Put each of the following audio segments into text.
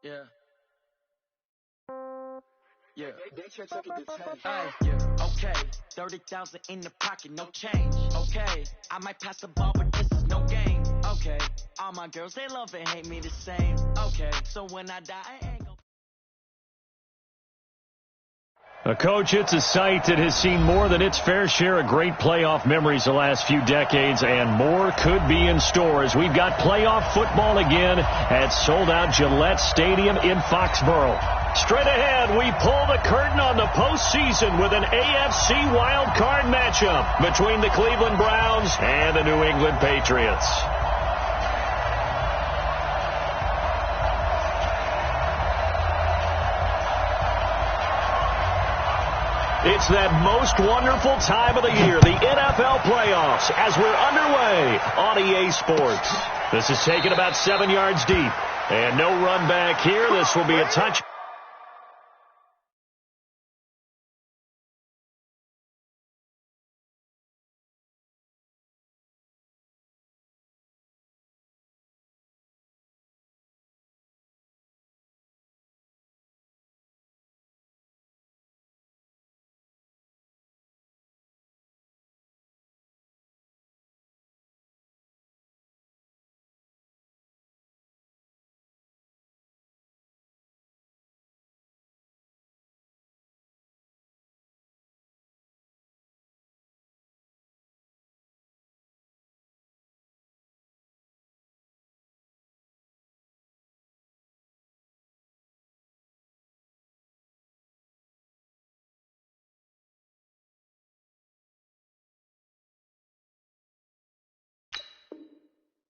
Yeah. Yeah. They check it to 10. Yeah. Okay. 30,000 in the pocket, no change. Okay. I might pass the ball, but this is no game. Okay. All my girls, they love and hate me the same. Okay. So when I die, I ain't gonna... Coach, it's a site that has seen more than its fair share of great playoff memories the last few decades, and more could be in store as we've got playoff football again at sold-out Gillette Stadium in Foxborough. Straight ahead, we pull the curtain on the postseason with an AFC Wildcard matchup between the Cleveland Browns and the New England Patriots. It's that most wonderful time of the year, the NFL playoffs, as we're underway on EA Sports. This is taken about 7 yards deep, and no run back here. This will be a touch.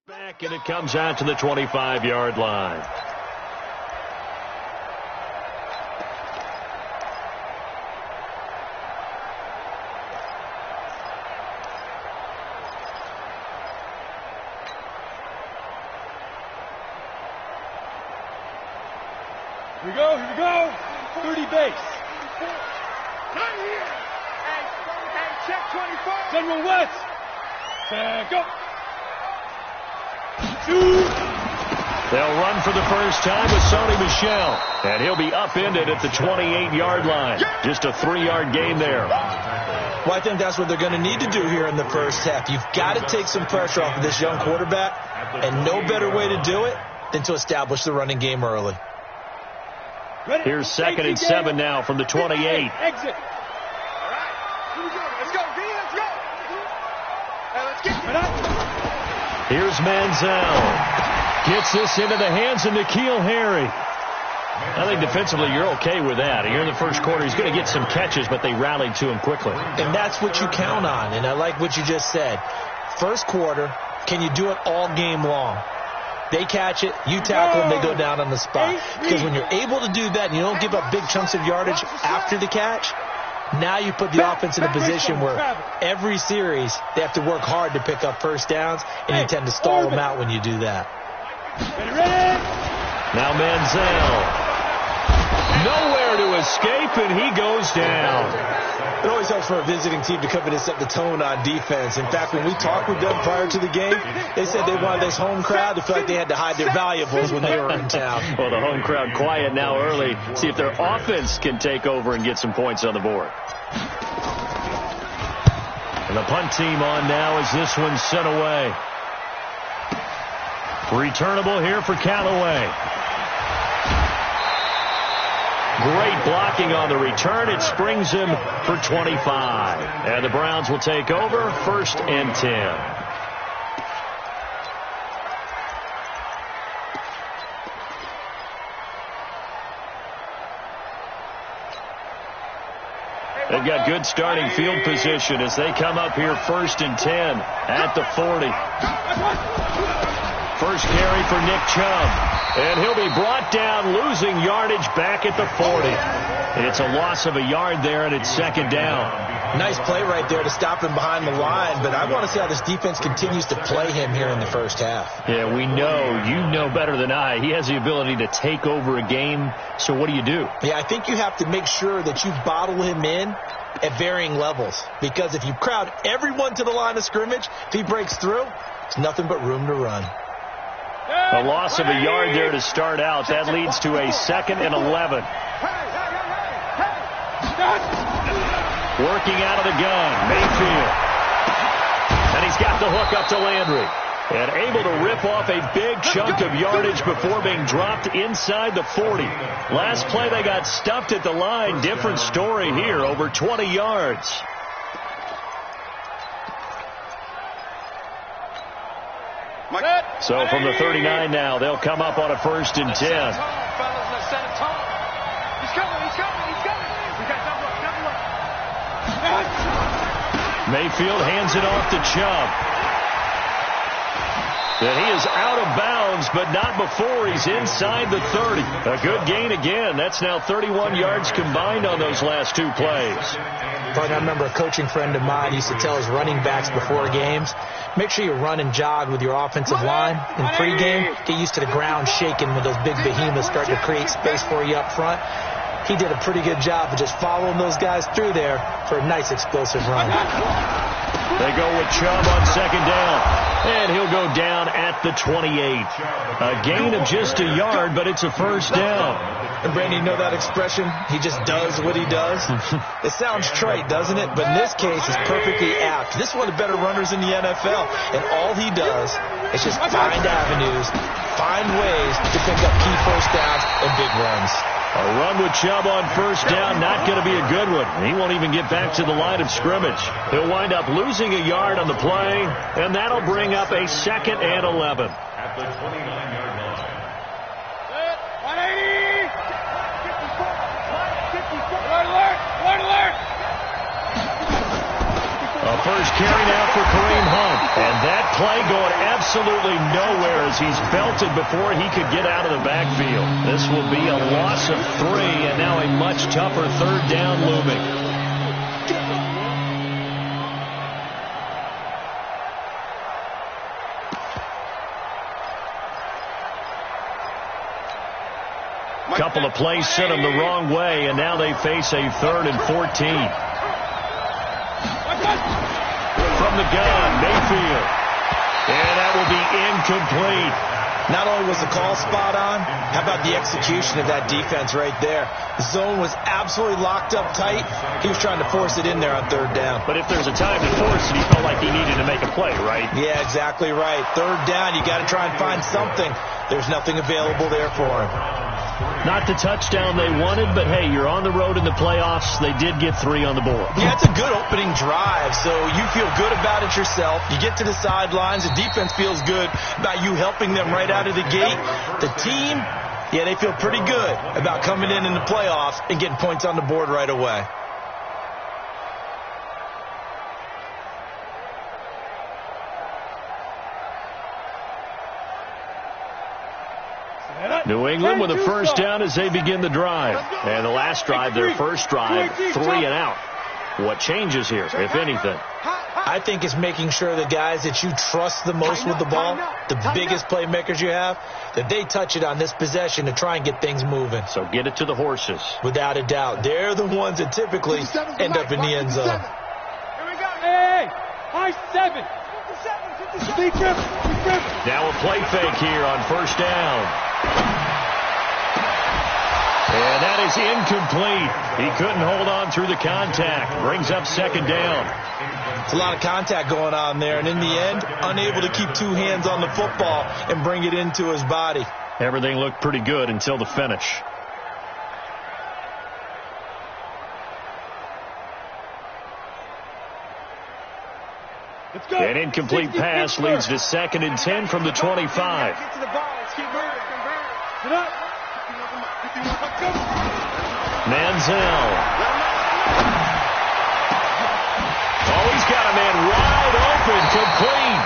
Back, and it comes out to the 25-yard line. Here we go. 30 base. Hey, check 24. General West. Go. They'll run for the first time with Sony Michel, and he'll be upended at the 28-yard line. Just a 3-yard gain there. Well, I think that's what they're going to need to do here in the first half. You've got to take some pressure off of this young quarterback, and no better way to do it than to establish the running game early. Here's 2nd and 7 now from the 28. Exit. All right. Let's go, V. Let's go. Hey, let's get it. Here's Manziel. Gets this into the hands of N'Keal Harry. I think defensively you're okay with that. Here in the first quarter, he's going to get some catches, but they rallied to him quickly. And that's what you count on, and I like what you just said. First quarter, can you do it all game long? They catch it, you tackle them, they go down on the spot. Because when you're able to do that and you don't give up big chunks of yardage after the catch, now you put the offense in a position where every series they have to work hard to pick up first downs, and you tend to stall them out when you do that. Now Manziel. Nowhere to escape, and he goes down. It always helps for a visiting team to come in and set the tone on defense. In fact, when we talked with them prior to the game, they said they wanted this home crowd to feel like they had to hide their valuables when they were in town. Well, the home crowd quiet now early. See if their offense can take over and get some points on the board. And the punt team on now as this one's sent away. Returnable here for Callaway. Great blocking on the return. It springs him for 25. And the Browns will take over 1st and 10. They've got good starting field position as they come up here 1st and 10 at the 40. First carry for Nick Chubb. And he'll be brought down, losing yardage back at the 40. It's a loss of a yard there, and it's 2nd down. Nice play right there to stop him behind the line, but I want to see how this defense continues to play him here in the first half. Yeah, we know. You know better than I. He has the ability to take over a game, so what do you do? Yeah, I think you have to make sure that you bottle him in at varying levels, because if you crowd everyone to the line of scrimmage, if he breaks through, it's nothing but room to run. A loss of a yard there to start out. That leads to a 2nd and 11. Working out of the gun, Mayfield. And he's got the hook up to Landry. And able to rip off a big chunk of yardage before being dropped inside the 40. Last play they got stuffed at the line. Different story here, over 20 yards. So from the 39 now, they'll come up on a 1st and 10. Mayfield hands it off to Chubb. And he is out of bounds, but not before he's inside the 30. A good gain again. That's now 31 yards combined on those last 2 plays. But I remember a coaching friend of mine used to tell his running backs before games, make sure you run and jog with your offensive line. In pregame, get used to the ground shaking when those big behemoths start to create space for you up front. He did a pretty good job of just following those guys through there for a nice explosive run. They go with Chubb on 2nd down. And he'll go down at the 28. A gain of just a yard, but it's a 1st down. And Brandon, you know that expression? He just does what he does? It sounds trite, doesn't it? But in this case, it's perfectly apt. This is one of the better runners in the NFL. And all he does is just find avenues, find ways to pick up key 1st downs and big runs. A run with Chubb on 1st down, not going to be a good one. He won't even get back to the line of scrimmage. He'll wind up losing a yard on the play, and that'll bring up a 2nd and 11. At the 29-yard line. 180! 1 alert! A first carry now for Kareem Hunt. And that play going absolutely nowhere as he's belted before he could get out of the backfield. This will be a loss of 3 and now a much tougher 3rd down looming. Couple of plays sent them the wrong way, and now they face a 3rd and 14. From the gun, Mayfield. And that will be incomplete. Not only was the call spot on, how about the execution of that defense right there? The zone was absolutely locked up tight. He was trying to force it in there on 3rd down. But if there's a time to force it, he felt like he needed to make a play, right? Yeah, exactly right. 3rd down, you got to try and find something. There's nothing available there for him. Not the touchdown they wanted, but hey, you're on the road in the playoffs. They did get 3 on the board. Yeah, it's a good opening drive, so you feel good about it yourself. You get to the sidelines. The defense feels good about you helping them right out of the gate. The team, yeah, they feel pretty good about coming in the playoffs and getting points on the board right away. New England with a 1st down as they begin the drive. And the last drive, their first drive, 3 and out. What changes here, if anything? I think it's making sure the guys that you trust the most with the ball, the biggest playmakers you have, that they touch it on this possession to try and get things moving. So get it to the horses. Without a doubt. They're the ones that typically end up in the end zone. Here we go. Hey, high 7. 57. Now a play fake here on 1st down. And that is incomplete. He couldn't hold on through the contact. Brings up 2nd down. It's a lot of contact going on there, and in the end, unable to keep 2 hands on the football and bring it into his body. Everything looked pretty good until the finish. An incomplete pass leads to 2nd and 10 from the 25. Get to the ball. Let's keep moving. Get up. Manziel. Oh, he's got a man wide open, complete.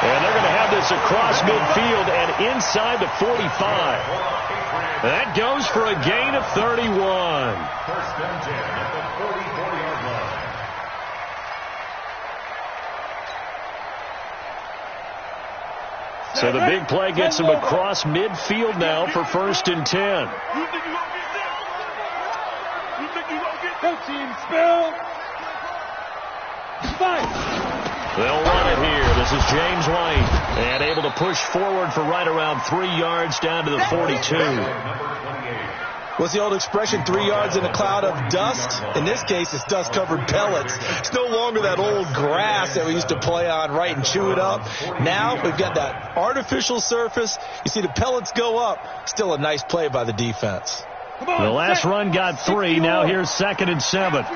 And they're going to have this across midfield and inside the 45. That goes for a gain of 31. 1st and 10 at the 44-yard line. So the big play gets him across midfield now for 1st and 10. You think you won't get that? You think you won't get that? Go team, spell. 5. They'll run it here. This is James White. And able to push forward for right around 3 yards down to the 42. What's the old expression, 3 yards in a cloud of dust? In this case, it's dust-covered pellets. It's no longer that old grass that we used to play on, right, and chew it up. Now we've got that artificial surface. You see the pellets go up. Still a nice play by the defense. The last run got 3. Now here's 2nd and 7.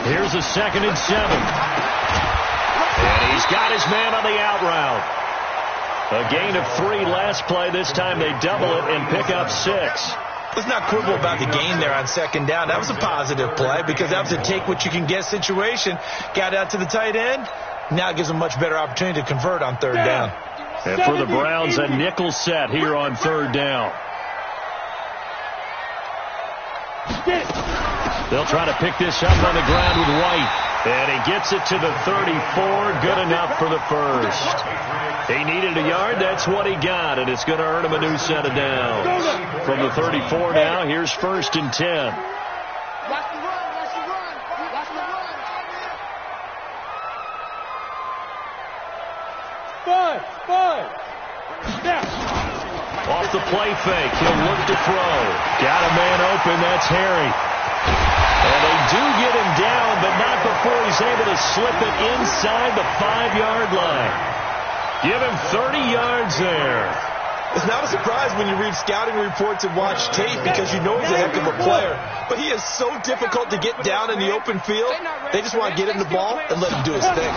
Here's a 2nd and 7. And he's got his man on the out route. A gain of 3 last play. This time they double it and pick up 6. Let's not quibble about the gain there on 2nd down. That was a positive play because that was a take-what-you-can-get situation. Got out to the tight end. Now it gives them a much better opportunity to convert on 3rd down. And for the Browns, a nickel set here on 3rd down. They'll try to pick this up on the ground with White. And he gets it to the 34. Good enough for the first. He needed a yard. That's what he got. And it's going to earn him a new set of downs. From the 34 now, here's 1st and 10. Off the play fake. He'll look to throw. Got a man open. That's Harry. And they do get him down, but not before he's able to slip it inside the 5-yard line. Give him 30 yards there. It's not a surprise when you read scouting reports and watch tape because you know he's a heck of a player. But he is so difficult to get down in the open field. They just want to get him the ball and let him do his thing.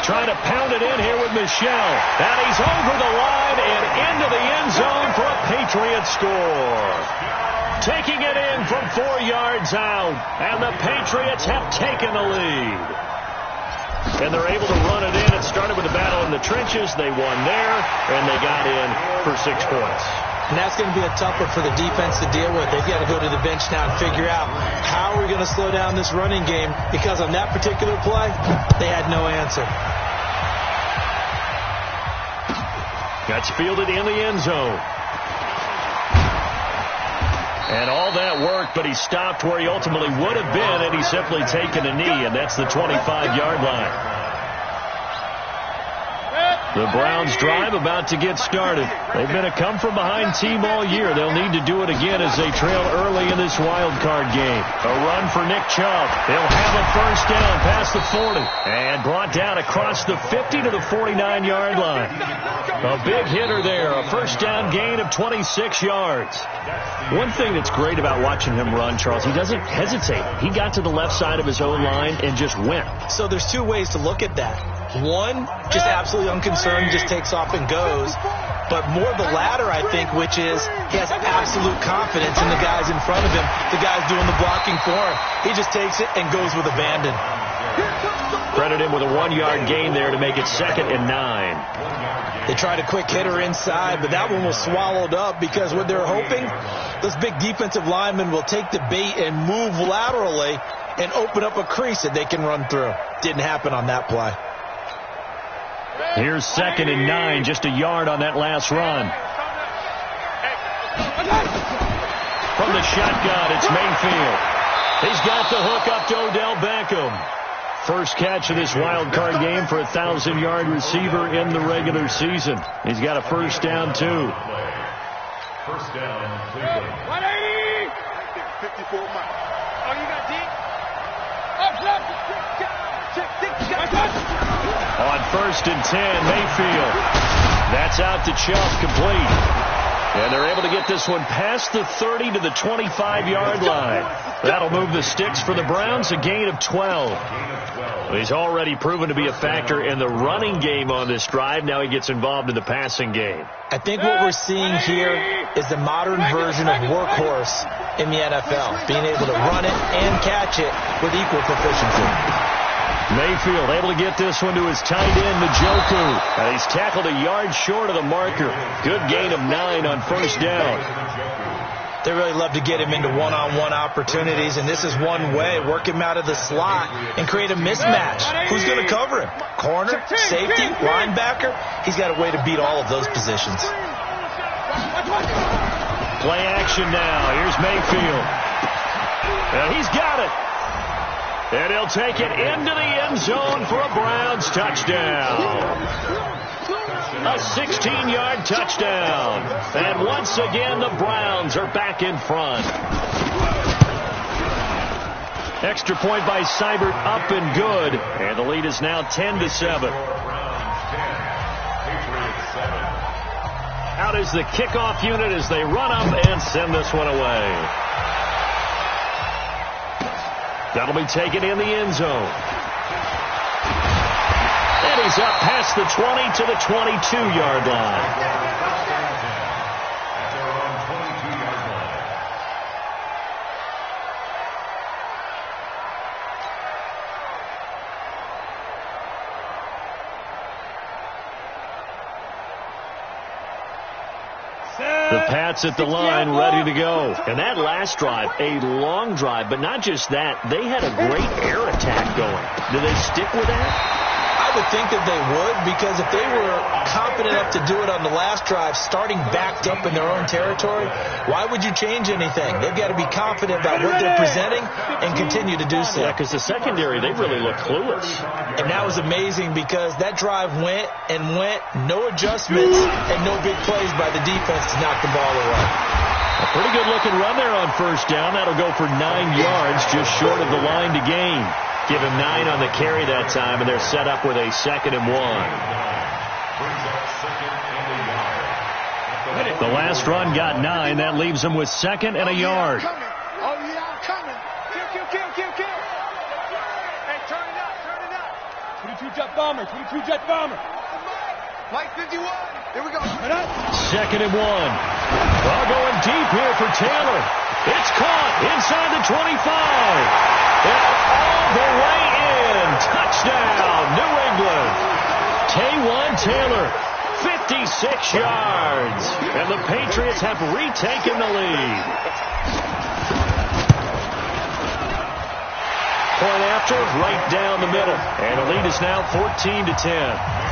Trying to pound it in here with Michelle. And he's over the line and into the end zone for a Patriot score. Taking it in from 4 yards out. And the Patriots have taken the lead. And they're able to run it in. It started with a battle in the trenches. They won there, and they got in for 6 points. And that's going to be a tough one for the defense to deal with. They've got to go to the bench now and figure out how are we going to slow down this running game, because on that particular play, they had no answer. That's fielded in the end zone. And all that worked, but he stopped where he ultimately would have been, and he's simply taken a knee, and that's the 25-yard line. The Browns drive about to get started. They've been a come-from-behind team all year. They'll need to do it again as they trail early in this wild card game. A run for Nick Chubb. They'll have a first down past the 40 and brought down across the 50 to the 49-yard line. A big hitter there. A first down gain of 26 yards. One thing that's great about watching him run, Charles, he doesn't hesitate. He got to the left side of his own line and just went. So there's 2 ways to look at that. One, just absolutely unconcerned, just takes off and goes. But more the latter, I think, which is he has absolute confidence in the guys in front of him, the guys doing the blocking for him. He just takes it and goes with abandon. Credit him with a 1-yard gain there to make it 2nd and 9. They tried a quick hitter inside, but that one was swallowed up because what they're hoping, those big defensive linemen will take the bait and move laterally and open up a crease that they can run through. Didn't happen on that play. Here's 2nd and 9, just a yard on that last run. From the shotgun, it's Mayfield. He's got the hook up to Odell Beckham. First catch of this wild card game for a 1,000-yard receiver in the regular season. He's got a first down, too. First down, Cleveland. 180! 54 miles. Oh, you got deep? On 1st and 10, Mayfield. That's out to Chubb, complete. And they're able to get this one past the 30 to the 25-yard line. That'll move the sticks for the Browns, a gain of 12. He's already proven to be a factor in the running game on this drive. Now he gets involved in the passing game. I think what we're seeing here is the modern version of workhorse in the NFL, being able to run it and catch it with equal proficiency. Mayfield able to get this one to his tight end, Njoku. And he's tackled a yard short of the marker. Good gain of 9 on first down. They really love to get him into one-on-one opportunities, and this is one way. Work him out of the slot and create a mismatch. Who's going to cover him? Corner, safety, linebacker? He's got a way to beat all of those positions. Play action now. Here's Mayfield. And he's got it. And he'll take it into the end zone for a Browns touchdown. A 16-yard touchdown. And once again, the Browns are back in front. Extra point by Seibert, up and good. And the lead is now 10-7. Out is the kickoff unit as they run up and send this one away. That'll be taken in the end zone. And he's up past the 20 to the 22-yard line. The Pats at the line, ready to go. And that last drive, a long drive, but not just that. They had a great air attack going. Do they stick with that? I would think that they would, because if they were confident enough to do it on the last drive, starting backed up in their own territory, why would you change anything? They've got to be confident about what they're presenting and continue to do so. Yeah, because the secondary, they really look clueless. And that was amazing because that drive went and went, no adjustments and no big plays by the defense to knock the ball away. A pretty good-looking run there on first down. That'll go for 9 yards, just short of the line to gain. Give him 9 on the carry that time, and they're set up with a 2nd and 1. The last run got 9. That leaves them with 2nd and a yard. Oh, yeah, I'm coming. Kill. Hey, turn it up. 22 jet bomber. Mike 51. Here we go. 2nd and 1. Well, going deep here for Taylor. It's caught inside the 25. And all the way in. Touchdown, New England. Taywan Taylor, 56 yards. And the Patriots have retaken the lead. Point after, right down the middle. And the lead is now 14-10.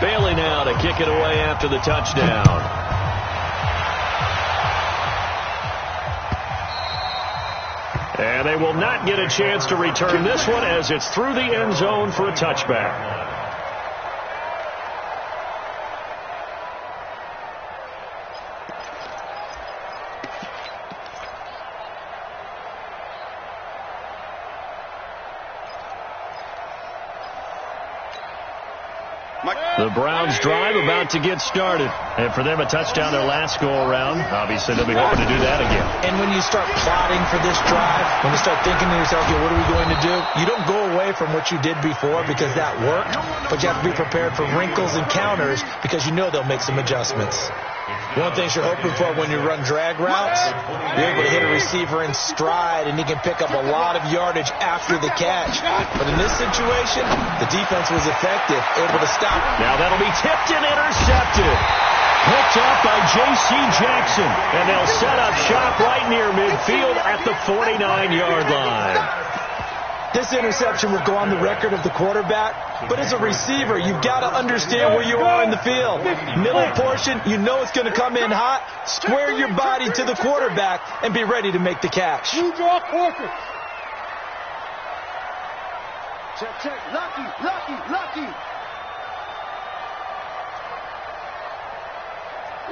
Bailey now to kick it away after the touchdown. And they will not get a chance to return this one as it's through the end zone for a touchback. The Browns drive about to get started. And for them, a touchdown their last go-around. Obviously, they'll be hoping to do that again. And when you start plotting for this drive, when you start thinking to yourself, okay, what are we going to do? You don't go away from what you did before because that worked, but you have to be prepared for wrinkles and counters because you know they'll make some adjustments. One thing you're hoping for when you run drag routes, you're able to hit a receiver in stride, and he can pick up a lot of yardage after the catch. But in this situation, the defense was effective, able to stop. Now that'll be tipped and intercepted. Picked up by J.C. Jackson, and they'll set up shop right near midfield at the 49-yard line. This interception will go on the record of the quarterback, but as a receiver, you've got to understand where you are in the field. Middle portion, you know it's going to come in hot. Square your body to the quarterback and be ready to make the catch. Check. Lucky.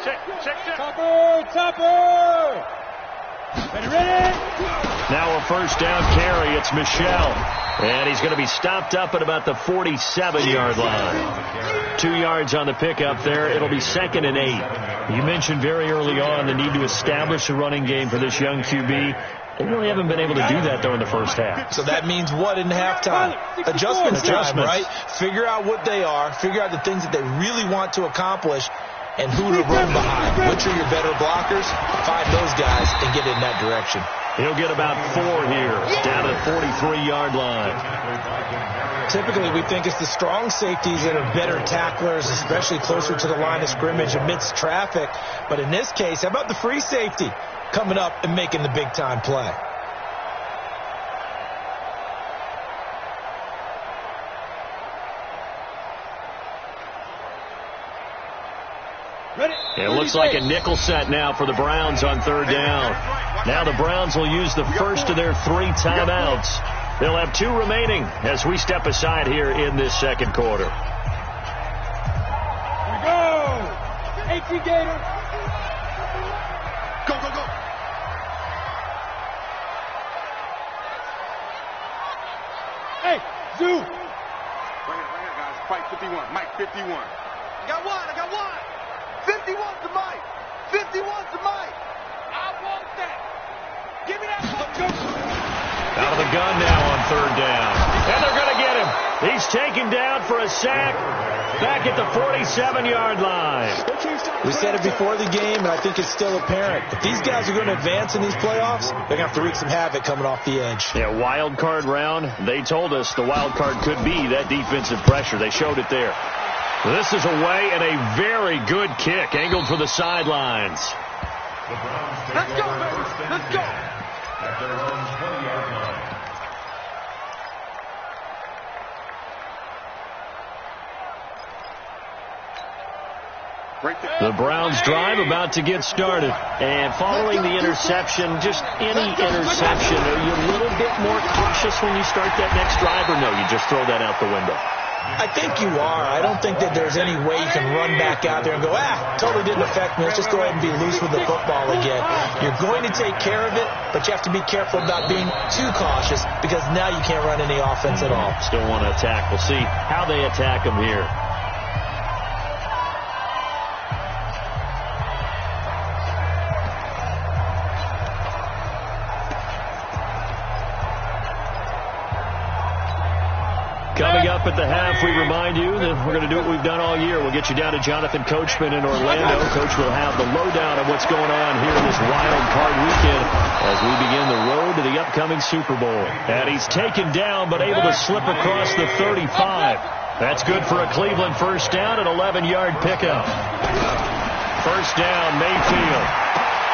Check. Topper. Ready? Now a first down carry. It's Michelle. And he's going to be stopped up at about the 47-yard line. 2 yards on the pickup there. It'll be 2nd and 8. You mentioned very early on the need to establish a running game for this young QB. They really haven't been able to do that, though, in the first half. So that means what in halftime? Adjustments time, right? Figure out what they are. Figure out the things that they really want to accomplish and who to run behind. Which are your better blockers? Find those guys and get in that direction. He'll get about 4 here, down at the 43-yard line. Typically, we think it's the strong safeties that are better tacklers, especially closer to the line of scrimmage amidst traffic. But in this case, how about the free safety coming up and making the big-time play? Ready? It looks like a nickel set now for the Browns on third down. Now the Browns will use the first of their 3 timeouts. They'll have 2 remaining as we step aside here in this second quarter. Here we go. 18 Gator. Go, go, go. Hey, Zoo. Right here, guys. Fight 51. Mike 51. I got one. 51 to Mike. 51 to Mike. I want that. Give me that. Out of the gun now on third down. And they're going to get him. He's taken down for a sack back at the 47-yard line. We said it before the game, and I think it's still apparent. If these guys are going to advance in these playoffs, they're going to have to wreak some havoc coming off the edge. Yeah, wild card round. They told us the wild card could be that defensive pressure. They showed it there. This is away and a very good kick angled for the sidelines. Let's go, baby. Let's go. At their own 20-yard line. Right there. The Browns drive about to get started. And following the interception, just any interception, are you a little bit more cautious when you start that next drive, or no, you just throw that out the window? I think you are. I don't think that there's any way you can run back out there and go, totally didn't affect me. Let's just go ahead and be loose with the football again. You're going to take care of it, but you have to be careful about being too cautious because now you can't run any offense at all. Still want to attack. We'll see how they attack them here. Coming up at the half, we remind you that we're going to do what we've done all year. We'll get you down to Jonathan Coachman in Orlando. Coach will have the lowdown of what's going on here in this wild card weekend as we begin the road to the upcoming Super Bowl. And he's taken down but able to slip across the 35. That's good for a Cleveland first down, an 11-yard pickup. First down, Mayfield.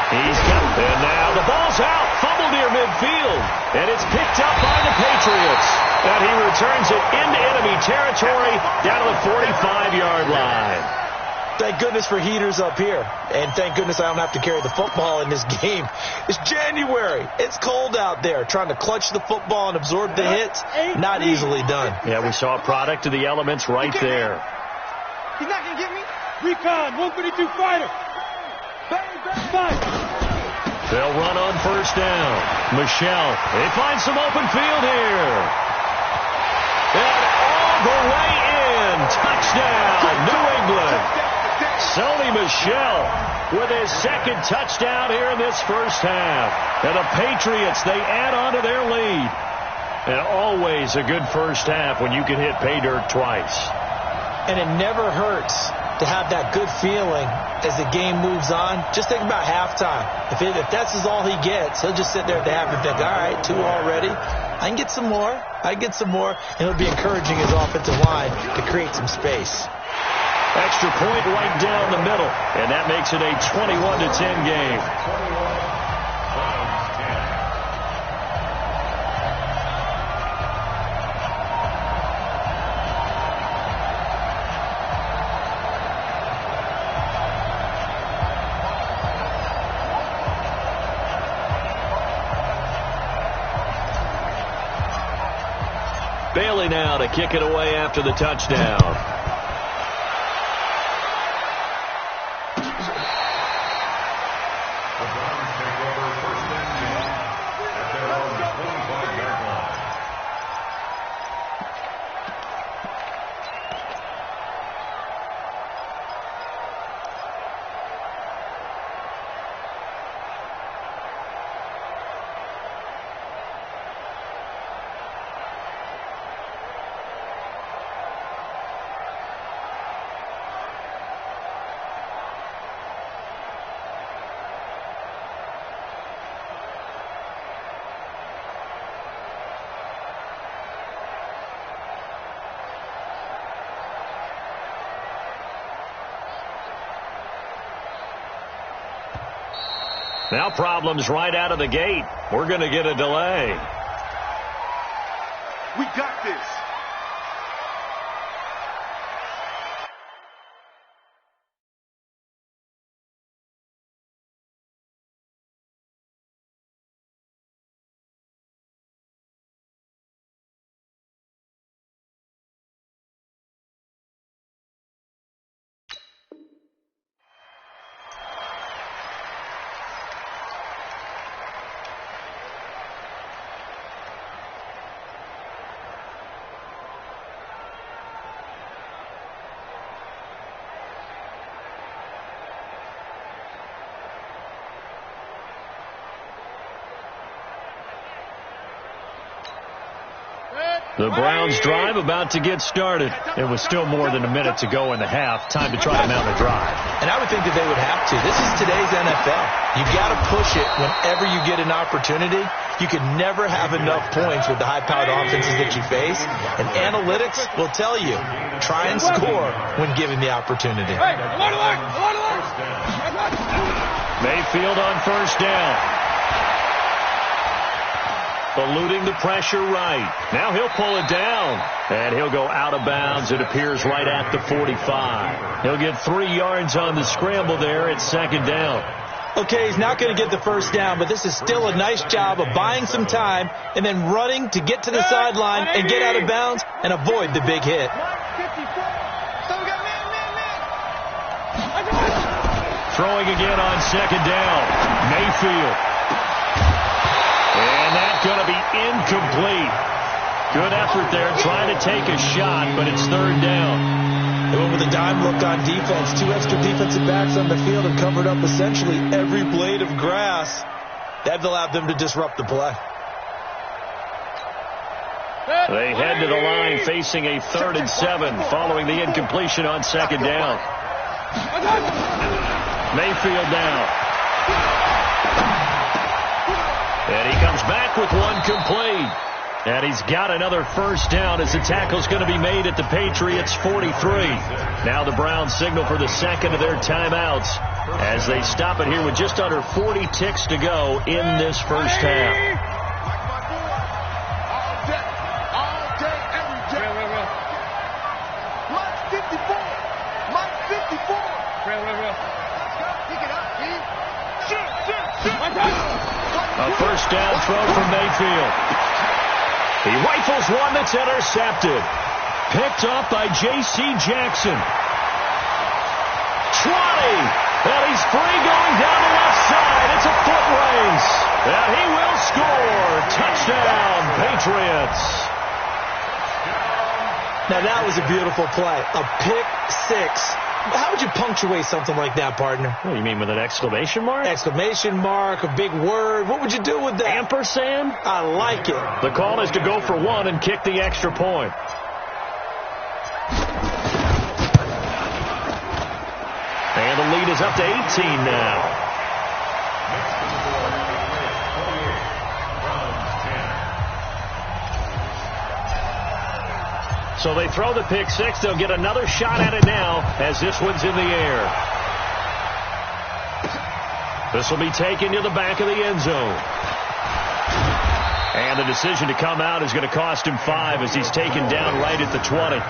He's got it. And now the ball's out. Fumble near midfield. And it's picked up by the Patriots. And he returns it into enemy territory down to the 45-yard line. Thank goodness for heaters up here. And thank goodness I don't have to carry the football in this game. It's January. It's cold out there. Trying to clutch the football and absorb the hits, not easily done. Yeah, we saw a product of the elements right there. He's not going to get me. Recon, 132 fighter. Bang, bang, bang. They'll run on first down. Michelle, they find some open field here. And all the way in. Touchdown, New England. Sony Michel with his second touchdown here in this first half. And the Patriots, they add on to their lead. And always a good first half when you can hit pay dirt twice. And it never hurts to have that good feeling as the game moves on. Just think about halftime. If that's all he gets, he'll just sit there at the half and think, all right, 2 already. I can get some more. And it'll be encouraging his offensive line to create some space. Extra point right down the middle. And that makes it a 21-10 game. Bailey now to kick it away after the touchdown. Now problems right out of the gate. We're going to get a delay. We got this. The Browns drive about to get started. It was still more than a minute to go in the half. Time to try to mount a drive. And I would think that they would have to. This is today's NFL. You've got to push it whenever you get an opportunity. You can never have enough points with the high-powered offenses that you face. And analytics will tell you, try and score when given the opportunity. Mayfield on first down. Eluding the pressure right. Now he'll pull it down. And he'll go out of bounds. It appears right at the 45. He'll get 3 yards on the scramble there at second down. Okay, he's not going to get the first down, but this is still a nice job of buying some time and then running to get to the sideline and get out of bounds and avoid the big hit. Throwing again on second down. Mayfield. And that's going to be incomplete. Good effort there trying to take a shot, but it's third down. They went with a dime look on defense. 2 extra defensive backs on the field and covered up essentially every blade of grass. That allowed them to disrupt the play. They head to the line facing a 3rd and 7 following the incompletion on second down. Mayfield down. And he comes back with one complete. And he's got another first down as the tackle's going to be made at the Patriots' 43. Now the Browns signal for the second of their timeouts as they stop it here with just under 40 ticks to go in this first half. A first down throw from Mayfield. He rifles one that's intercepted. Picked off by J.C. Jackson. 20. And he's free going down the left side. It's a foot race. And he will score. Touchdown, Patriots. Now that was a beautiful play. A pick six. How would you punctuate something like that, partner? What do you mean, with an exclamation mark? Exclamation mark, a big word. What would you do with that? Ampersand? I like it. The call is to go for one and kick the extra point. And the lead is up to 18 now. So they throw the pick six. They'll get another shot at it now as this one's in the air. This will be taken to the back of the end zone. And the decision to come out is going to cost him 5 as he's taken down right at the 20. The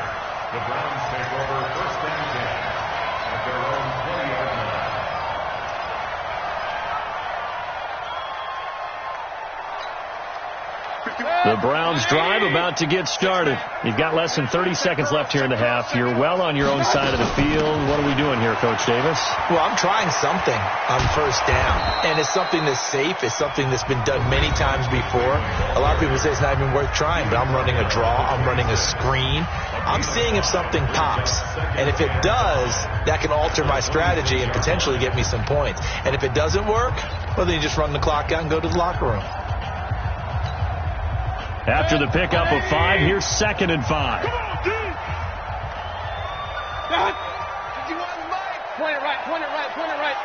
Browns take over first and 10 at their own 20-yard line. The Browns drive about to get started. You've got less than 30 seconds left here in the half. You're well on your own side of the field. What are we doing here, Coach Davis? Well, I'm trying something on first down. And it's something that's safe. It's something that's been done many times before. A lot of people say it's not even worth trying, but I'm running a draw. I'm running a screen. I'm seeing if something pops. And if it does, that can alter my strategy and potentially get me some points. And if it doesn't work, well, then you just run the clock out and go to the locker room. After the pickup of 5, here's 2nd and 5. Come on, D! Point it right, point it right, point it right.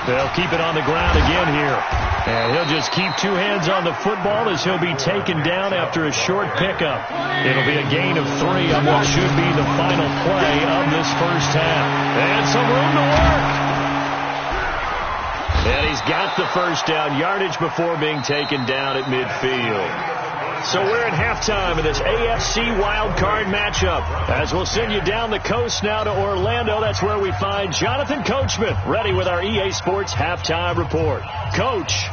They'll keep it on the ground again here. And he'll just keep 2 hands on the football as he'll be taken down after a short pickup. It'll be a gain of 3 on what should be the final play of this first half. And some room to work. And he's got the first down, yardage before being taken down at midfield. So we're at halftime of this AFC Wildcard matchup. As we'll send you down the coast now to Orlando, that's where we find Jonathan Coachman, ready with our EA Sports Halftime Report. Coach.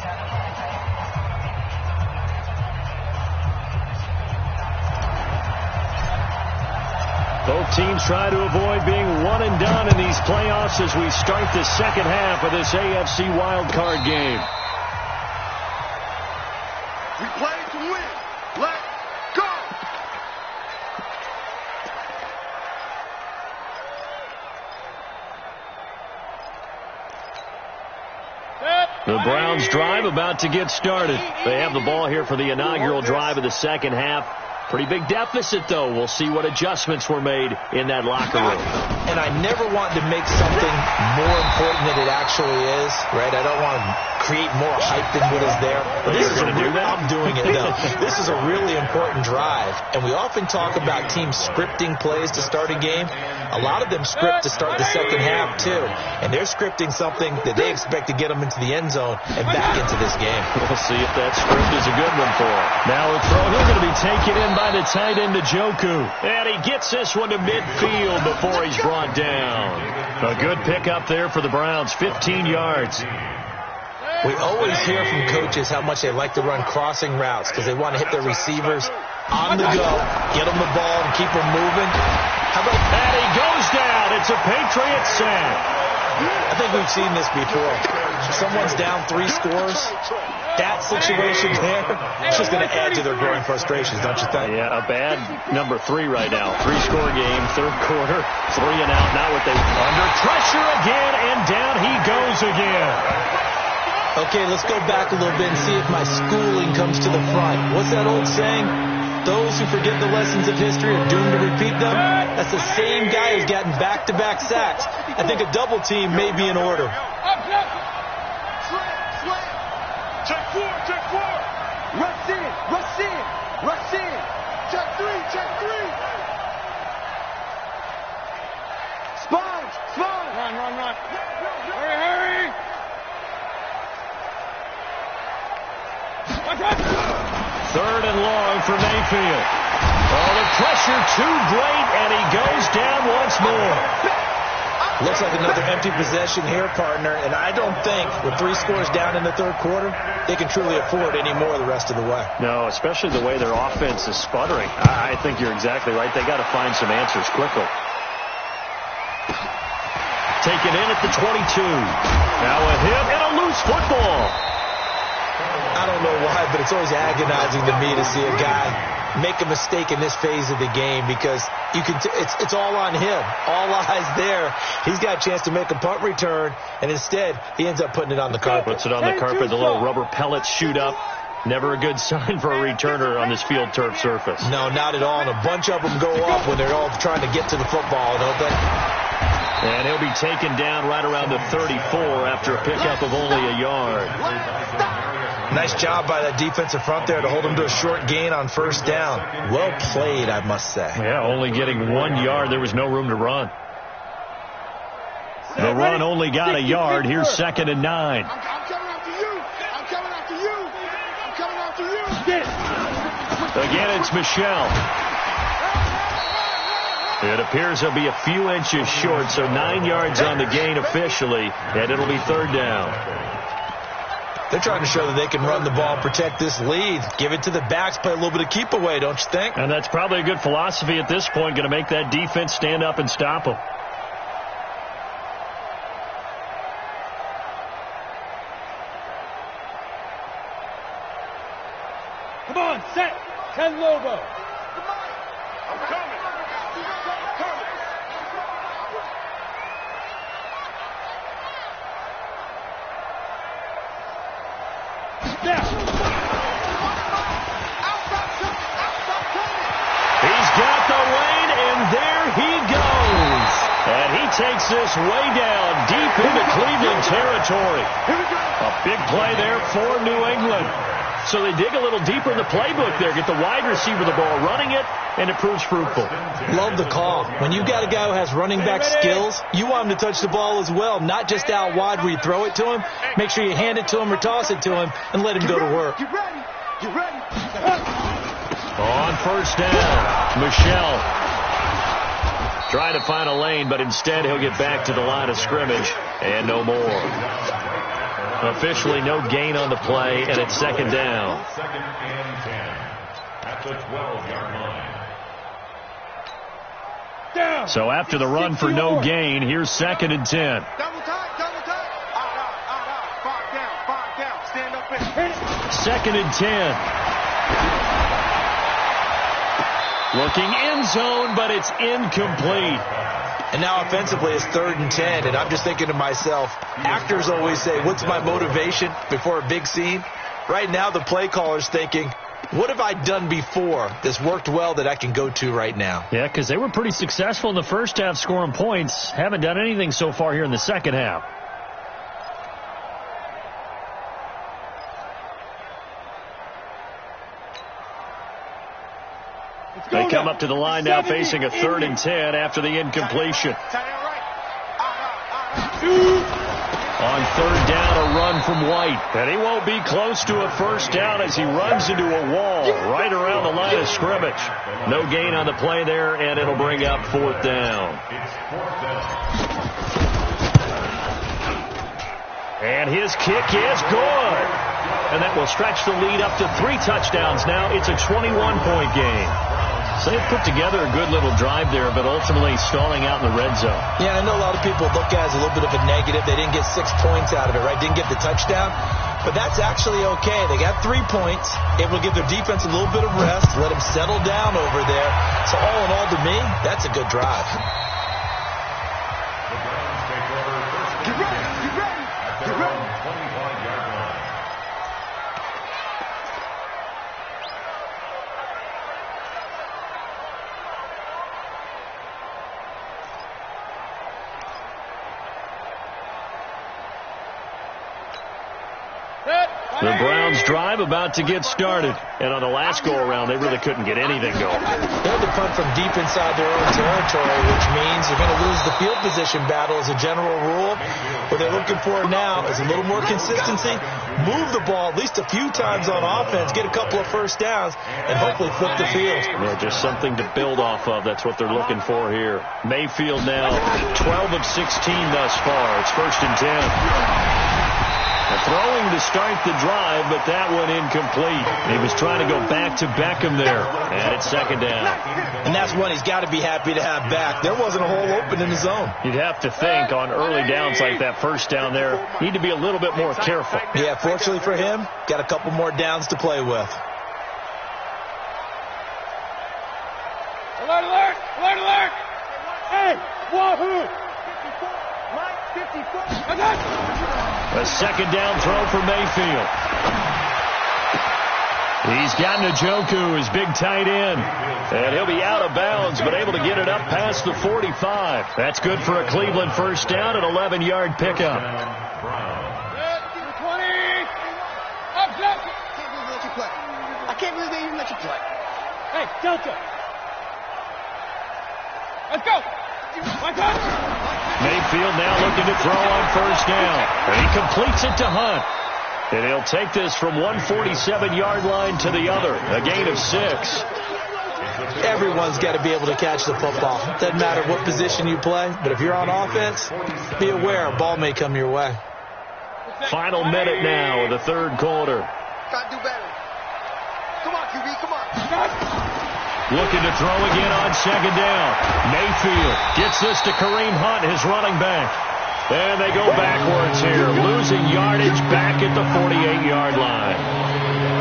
Both teams try to avoid being one and done in these playoffs as we start the second half of this AFC Wildcard game. We play to win. Let's go! The Browns drive about to get started. They have the ball here for the inaugural drive of the second half. Pretty big deficit, though. We'll see what adjustments were made in that locker room. And I never want to make something more important than it actually is, right? I don't want to create more hype than what is there. But this is I'm doing it, though. This is a really important drive. And we often talk about teams scripting plays to start a game. A lot of them script to start the second half, too. And they're scripting something that they expect to get them into the end zone and back into this game. We'll see if that script is a good one for them. Now a throw. He's going to be taken in by the tight end Njoku. And he gets this one to midfield before he's brought down. A good pickup there for the Browns, 15 yards. We always hear from coaches how much they like to run crossing routes because they want to hit their receivers on the go, get them the ball, and keep them moving. How about and he goes down. It's a Patriot sack. I think we've seen this before. Someone's down 3 scores. That situation there is just going to add to their growing frustrations, don't you think? Yeah, a bad number 3 right now. 3-score game, third quarter, 3 and out. Now with the under pressure again, and down he goes again. Okay, let's go back a little bit and see if my schooling comes to the front. What's that old saying? Those who forget the lessons of history are doomed to repeat them. That's the same guy who's gotten back-to-back sacks. I think a double team may be in order. Check 4, check 4. Rush in, rush in, rush in. Check 3, check 3. Sponge, sponge. Run. Hurry. Third and long for Mayfield. Oh, the pressure too great, and he goes down once more. Looks like another empty possession here, partner, and I don't think with 3 scores down in the third quarter, they can truly afford any more the rest of the way. No, especially the way their offense is sputtering. I think you're exactly right. They got to find some answers quickly. Taken in at the 22. Now a hit and a loose football. I don't know why, but it's always agonizing to me to see a guy make a mistake in this phase of the game because you can it's all on him. All eyes there. He's got a chance to make a punt return, and instead he ends up putting it on the carpet. Puts it on the carpet. The little rubber pellets shoot up. Never a good sign for a returner on this field turf surface. No, not at all. And a bunch of them go up when they're all trying to get to the football, don't they? And he'll be taken down right around the 34 after a pickup of only a yard. Nice job by that defensive front there to hold him to a short gain on first down. Well played, I must say. Yeah, only getting 1 yard. There was no room to run. The run only got a yard. Here's 2nd and 9. I'm coming after you. I'm coming after you. Again, it's Michelle. It appears he'll be a few inches short, so 9 yards on the gain officially, and it'll be 3rd down. They're trying to show that they can run the ball and protect this lead. Give it to the backs, play a little bit of keep away, don't you think? And that's probably a good philosophy at this point, going to make that defense stand up and stop them. Come on, set. 10 Lobo. I'm coming. He's got the lane, and there he goes. And he takes this way down deep into Cleveland territory. A big play there for New England. So they dig a little deeper in the playbook there, get the wide receiver the ball, running it, and it proves fruitful. Love the call. When you got a guy who has running back skills, you want him to touch the ball as well, not just out wide where you throw it to him. Make sure you hand it to him or toss it to him and let him go to work. You ready? On first down, Michelle trying to find a lane, but instead he'll get back to the line of scrimmage and no more. Officially no gain on the play, and it's 2nd down. 2nd and 10 at the 12-yard line. So after the run for no gain, here's 2nd and 10. Double tight. 5 down. Stand up and hit it. 2nd and 10. Looking end zone, but it's incomplete. And now offensively it's 3rd and 10, and I'm just thinking to myself, actors always say, what's my motivation before a big scene? Right now the play caller's thinking, what have I done before that's worked well that I can go to right now? Yeah, because they were pretty successful in the first half scoring points. Haven't done anything so far here in the second half. They come up to the line now facing a 3rd and 10 after the incompletion. On 3rd down, a run from White. And he won't be close to a first down as he runs into a wall right around the line of scrimmage. No gain on the play there, and it'll bring up 4th down. And his kick is good. And that will stretch the lead up to 3 touchdowns now. It's a 21-point game. So they put together a good little drive there, but ultimately stalling out in the red zone. Yeah, I know a lot of people look at it as a little bit of a negative. They didn't get 6 points out of it, right? Didn't get the touchdown. But that's actually okay. They got 3 points. It will give their defense a little bit of rest, let them settle down over there. So all in all, to me, that's a good drive. Get ready, get ready, get ready. The Browns drive about to get started. And on the last go-around, they really couldn't get anything going. They had to punt from deep inside their own territory, which means they're going to lose the field position battle as a general rule. What they're looking for now is a little more consistency, move the ball at least a few times on offense, get a couple of first downs, and hopefully flip the field. Yeah, just something to build off of. That's what they're looking for here. Mayfield now 12 of 16 thus far. It's 1st and 10. Throwing to start the drive, but that one incomplete. He was trying to go back to Beckham there, and it's 2nd down. And that's one he's got to be happy to have back. There wasn't a hole open in the zone. You'd have to think on early downs like that first down there, need to be a little bit more careful. Yeah, fortunately for him, got a couple more downs to play with. Alert, alert, alert, alert. Hey, wahoo. 54. I got A 2nd down throw for Mayfield. He's got Njoku, his big tight end. And he'll be out of bounds, but able to get it up past the 45. That's good for a Cleveland first down, an 11-yard pickup. 20. Up, Delta. I can't believe they even let you play. Hey, Delta. Let's go. My God. Mayfield now looking to throw on first down. And he completes it to Hunt. And he'll take this from 147-yard line to the other. A gain of 6. Everyone's got to be able to catch the football. Doesn't matter what position you play, but if you're on offense, be aware a ball may come your way. Final minute now of the 3rd quarter. Gotta do better. Come on, QB, come on. Looking to throw again on 2nd down. Mayfield gets this to Kareem Hunt, his running back. And they go backwards here, losing yardage back at the 48-yard line.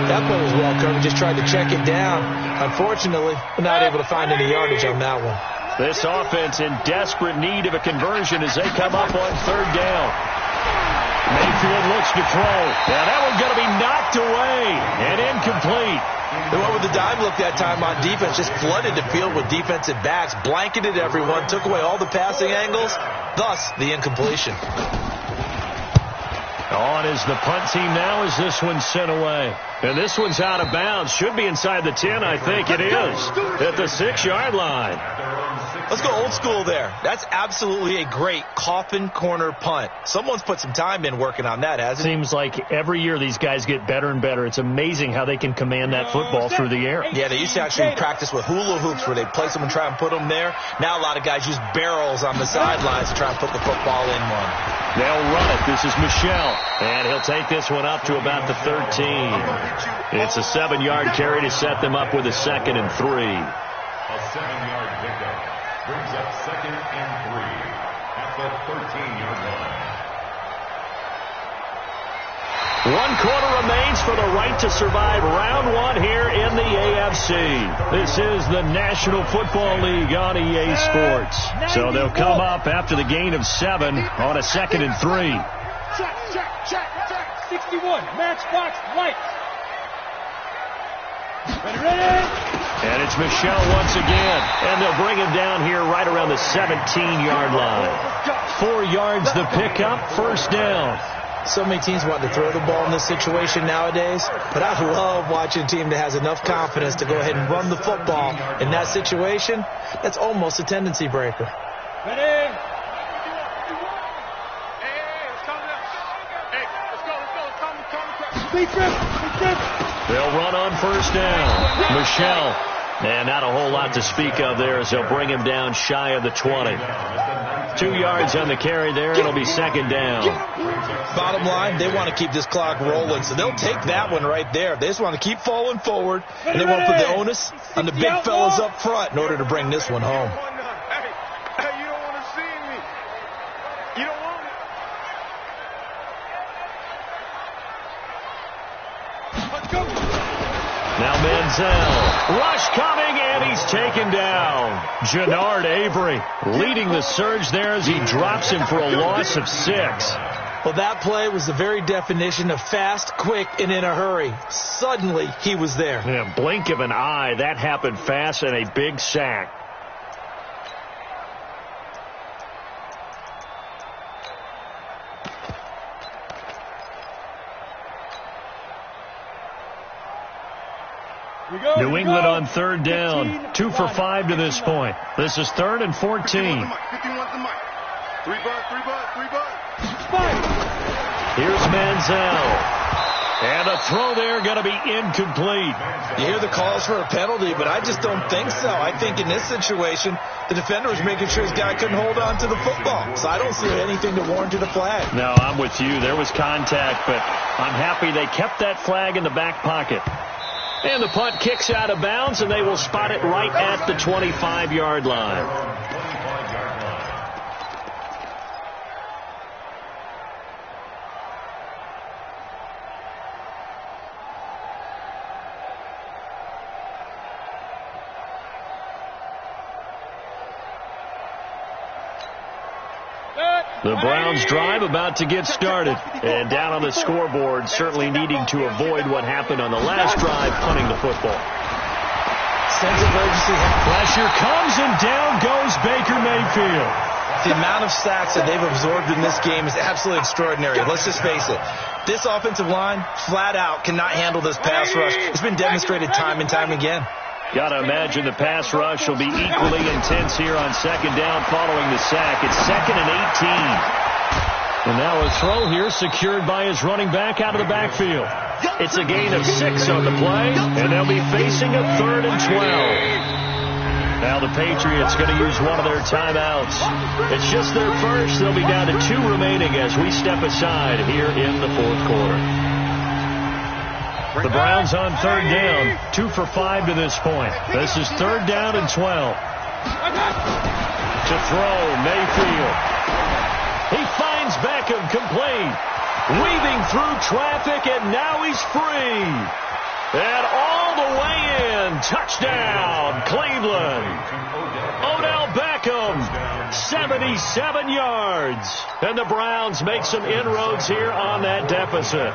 That play was well covered, just tried to check it down. Unfortunately, we're not able to find any yardage on that one. This offense in desperate need of a conversion as they come up on 3rd down. Mayfield looks to throw. Now that one's going to be knocked away and incomplete. They went with the dime look that time on defense, just flooded the field with defensive backs, blanketed everyone, took away all the passing angles, thus the incompletion. On is the punt team now as this one's sent away. And this one's out of bounds. Should be inside the 10, I think it is. At the 6-yard line. Let's go old school there. That's absolutely a great coffin corner punt. Someone's put some time in working on that, hasn't it? Seems like every year these guys get better and better. It's amazing how they can command that football through the air. Yeah, they used to actually practice with hula hoops where they place them and try and put them there. Now a lot of guys use barrels on the sidelines to try and put the football in one. They'll run it. This is Michelle. And he'll take this one up to about the 13. It's a 7-yard carry to set them up with a 2nd and 3. A 7-yard pickup brings up 2nd and 3 at the 13-yard line. 1 quarter remains for the right to survive round 1 here in the AFC. This is the National Football League on EA Sports. So they'll come up after the gain of 7 on a 2nd and 3. Check. 61. Match box lights. Ready. And it's Michel once again. And they'll bring him down here right around the 17-yard line. 4 yards the pickup, first down. So many teams want to throw the ball in this situation nowadays, but I love watching a team that has enough confidence to go ahead and run the football. In that situation, that's almost a tendency breaker. Ready. Let's go. They'll run on first down. Michel. And not a whole lot to speak of there as they'll bring him down shy of the 20. 2 yards on the carry there. It'll be second down. Bottom line, they want to keep this clock rolling, so they'll take that one right there. They just want to keep falling forward, and they want to put the onus on the big fellas up front in order to bring this one home. Hey, you don't want to see me. You don't want it. Let's go. Now Manziel. Rush coming, and he's taken down. Jannard Avery leading the surge there as he drops him for a loss of 6. Well, that play was the very definition of fast, quick, and in a hurry. Suddenly, he was there. Yeah, blink of an eye. That happened fast and a big sack. New England on third down. 2 for 5 to this point. This is 3rd and 14. 3 bud. Here's Manziel. And a throw there going to be incomplete. You hear the calls for a penalty, but I just don't think so. I think in this situation, the defender was making sure his guy couldn't hold on to the football. So I don't see anything to warrant a flag. No, I'm with you. There was contact, but I'm happy they kept that flag in the back pocket. And the punt kicks out of bounds, and they will spot it right at the 25-yard line. The Browns drive about to get started. And down on the scoreboard, certainly needing to avoid what happened on the last drive, punting the football. Sense of urgency. Pressure comes, and down goes Baker Mayfield. The amount of sacks that they've absorbed in this game is absolutely extraordinary. Let's just face it. This offensive line, flat out, cannot handle this pass rush. It's been demonstrated time and time again. Got to imagine the pass rush will be equally intense here on second down following the sack. It's 2nd and 18. And now a throw here secured by his running back out of the backfield. It's a gain of 6 on the play, and they'll be facing a 3rd and 12. Now the Patriots going to use one of their timeouts. It's just their first. They'll be down to 2 remaining as we step aside here in the 4th quarter. The Browns on third down, 2 for 5 to this point. This is 3rd down and 12. To throw, Mayfield. He finds Beckham complete. Weaving through traffic, and now he's free. And all the way in. Touchdown, Cleveland. Odell Beckham, 77 yards. And the Browns make some inroads here on that deficit.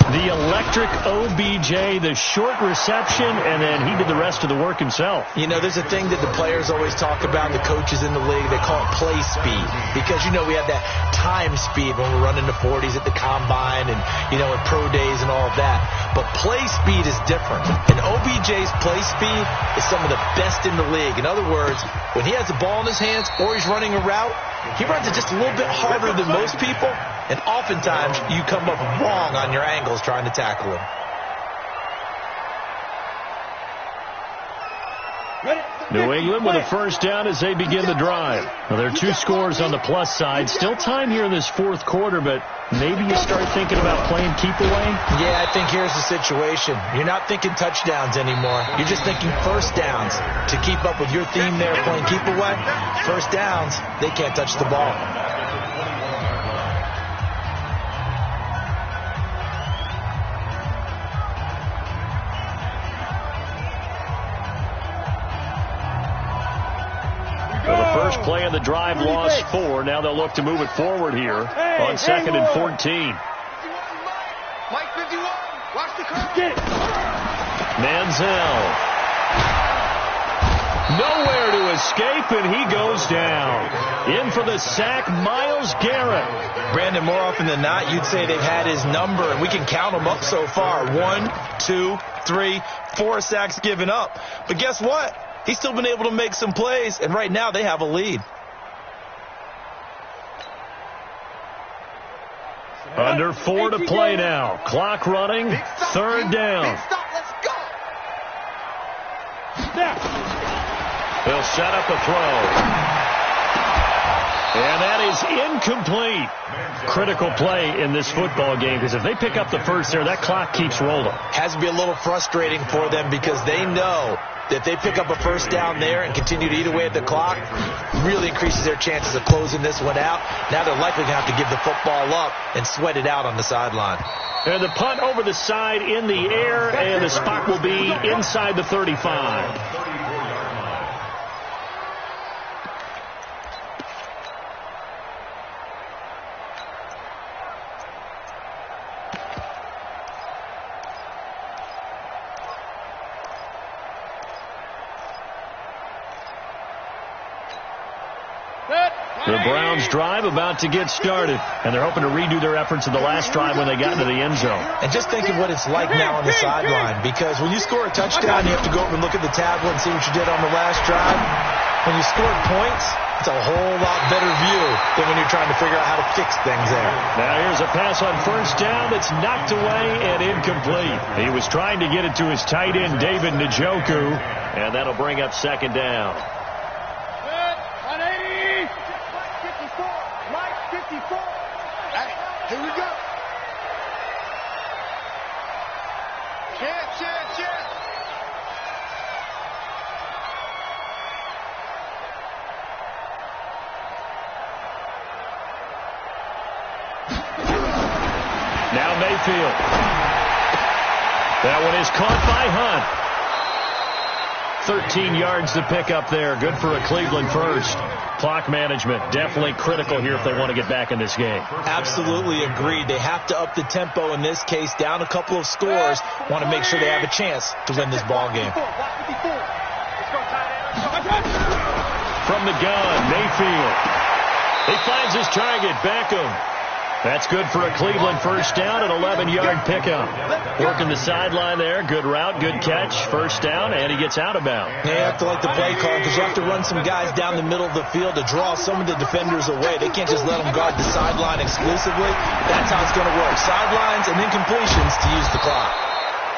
The electric OBJ, the short reception, and then he did the rest of the work himself. You know, there's a thing that the players always talk about, the coaches in the league, they call it play speed. Because, you know, we have that time speed when we're running the 40s at the combine and, you know, at pro days and all of that. But play speed is different. And OBJ's play speed is some of the best in the league. In other words, when he has the ball in his hands or he's running a route, he runs it just a little bit harder than most people. And oftentimes, you come up wrong on your angles trying to tackle him. New England with a first down as they begin the drive. Well, there are 2 scores on the plus side. Still time here in this 4th quarter, but maybe you start thinking about playing keep away? Yeah, I think here's the situation. You're not thinking touchdowns anymore. You're just thinking first downs. To keep up with your theme there, playing keep away, first downs, they can't touch the ball. play on the drive lost 4. Now they'll look to move it forward here on 2nd and 14. Mike 51, watch the curve. Manziel. Nowhere to escape, and he goes down. In for the sack, Myles Garrett. Brandon, more often than not, you'd say they've had his number, and we can count them up so far. 1, 2, 3, 4 sacks given up. But guess what? He's still been able to make some plays, and right now they have a lead. Under 4 to play now. Clock running. 3rd down. Let's go. They'll set up a throw. And that is incomplete. Critical play in this football game, because if they pick up the first there, that clock keeps rolling. Has to be a little frustrating for them because they know that if they pick up a first down there and continue to eat away at the clock, really increases their chances of closing this one out. Now they're likely going to have to give the football up and sweat it out on the sideline. And the punt over the side in the air, and the spot will be inside the 35. The Browns drive about to get started, and they're hoping to redo their efforts in the last drive when they got into the end zone. And just think of what it's like now on the sideline, because when you score a touchdown, you have to go over and look at the tablet and see what you did on the last drive. When you scored points, it's a whole lot better view than when you're trying to figure out how to fix things there. Now here's a pass on first down that's knocked away and incomplete. He was trying to get it to his tight end, David Njoku, and that'll bring up 2nd down. Here we go. Chance. Now Mayfield. That one is caught by Hunt. 13 yards to pick up there. Good for a Cleveland first. Clock management definitely critical here if they want to get back in this game. Absolutely agreed. They have to up the tempo in this case, down a couple of scores. Want to make sure they have a chance to win this ball game. From the gun, Mayfield. He finds his target, Beckham. That's good for a Cleveland first down, an 11-yard pickup. Working the sideline there. Good route, good catch. First down, and he gets out of bounds. You have to like the play call because you have to run some guys down the middle of the field to draw some of the defenders away. They can't just let them guard the sideline exclusively. That's how it's going to work. Sidelines and then completions to use the clock.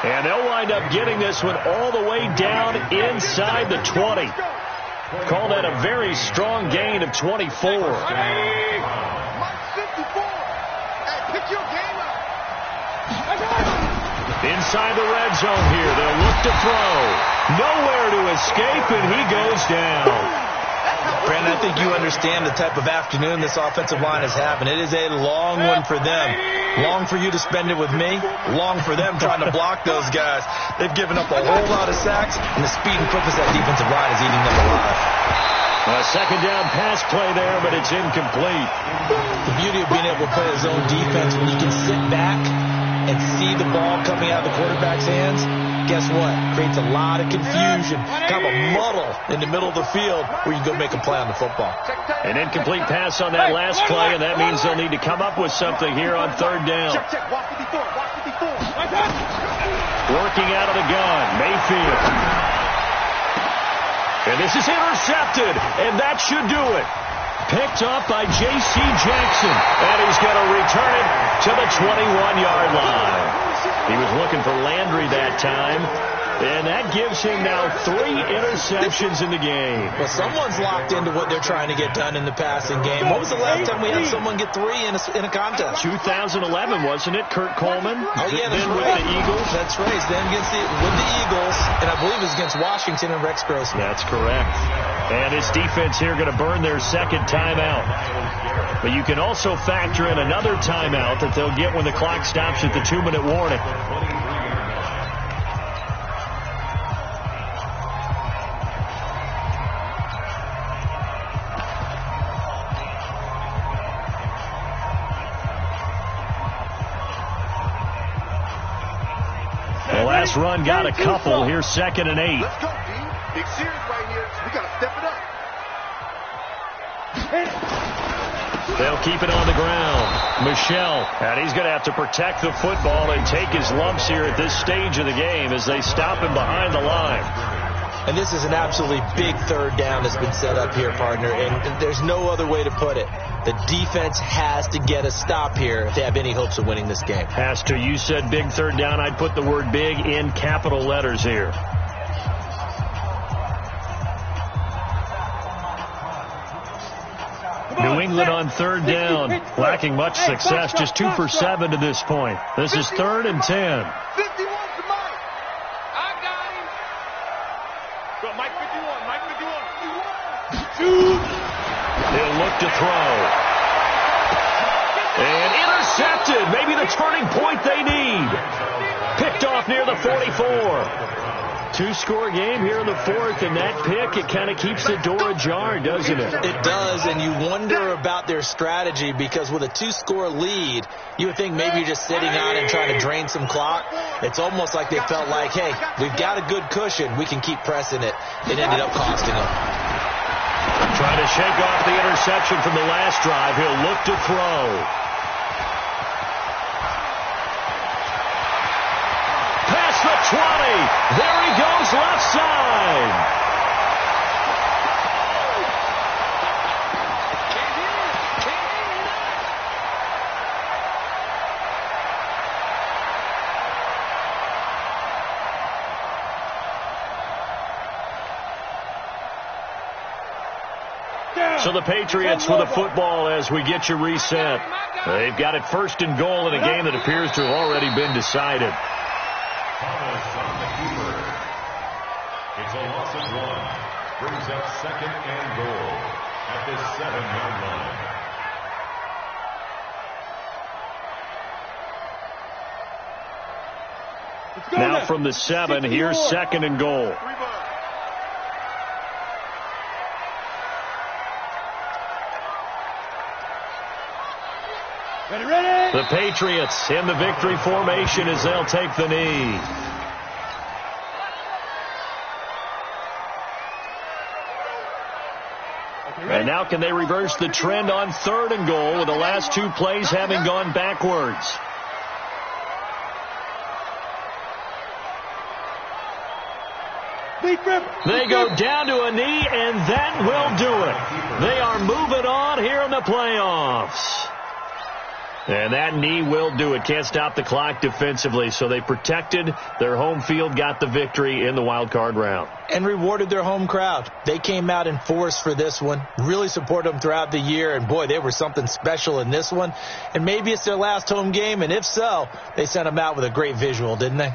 And they'll wind up getting this one all the way down inside the 20. Call that a very strong gain of 24. Inside the red zone here. They'll look to throw. Nowhere to escape, and he goes down. Brandon, I think you understand the type of afternoon this offensive line is having. It is a long one for them. Long for you to spend it with me. Long for them trying to block those guys. They've given up a whole lot of sacks, and the speed and quickness of that defensive line is eating them alive. A 2nd down pass play there, but it's incomplete. The beauty of being able to play a zone defense when you can sit back and see the ball coming out of the quarterback's hands, guess what? Creates a lot of confusion, kind of a muddle in the middle of the field where you can go make a play on the football. An incomplete pass on that last play, and that means they'll need to come up with something here on 3rd down. Working out of the gun, Mayfield. And this is intercepted, and that should do it. Picked up by J.C. Jackson, and he's going to return it to the 21-yard line. He was looking for Landry that time, and that gives him now 3 interceptions in the game. Well, someone's locked into what they're trying to get done in the passing game. What was the last time we had someone get 3 in a contest? 2011, wasn't it? Kurt Coleman? Oh, yeah, that's then right. With the Eagles. That's right. Then with the Eagles, and I believe it was against Washington and Rex Grossman. That's correct. And this defense here going to burn their 2nd timeout. But you can also factor in another timeout that they'll get when the clock stops at the 2-minute warning. Last run got a couple. Here's 2nd and 8. Let's go, D. Big series right here. So we got to step it up. They'll keep it on the ground. Michelle, and he's going to have to protect the football and take his lumps here at this stage of the game as they stop him behind the line. And this is an absolutely big 3rd down that's been set up here, partner, and there's no other way to put it. The defense has to get a stop here if they have any hopes of winning this game. Has to. You said big 3rd down. I'd put the word big in capital letters here. New England on 3rd down, lacking much success, just 2 for 7 to this point. This is 3rd and 10. 51 to Mike. I got him. Go, Mike 51, Mike 51. He'll look to throw. And intercepted. Maybe the turning point they need. Picked off near the 44. 2-score game here in the 4th, and that pick, it kind of keeps the door ajar, doesn't it? It does, and you wonder about their strategy because with a 2-score lead, you would think maybe you're just sitting on and trying to drain some clock. It's almost like they felt like, hey, we've got a good cushion. We can keep pressing it. It ended up costing them. Trying to shake off the interception from the last drive. He'll look to throw. Past the 20. There he goes, left side. So the Patriots with the football as we get you reset. They've got it 1st and goal in a game that appears to have already been decided. It's a loss of 1. Brings up 2nd and goal at the 7-yard line. Now from the 7, here's 2nd and goal. Ready? The Patriots in the victory formation as they'll take the knee. And now can they reverse the trend on 3rd and goal with the last 2 plays having gone backwards? They go down to a knee, and that will do it. They are moving on here in the playoffs. And that knee will do it. Can't stop the clock defensively. So they protected their home field, got the victory in the wild card round. And rewarded their home crowd. They came out in force for this one. Really supported them throughout the year. And, boy, they were something special in this one. And maybe it's their last home game. And if so, they sent them out with a great visual, didn't they?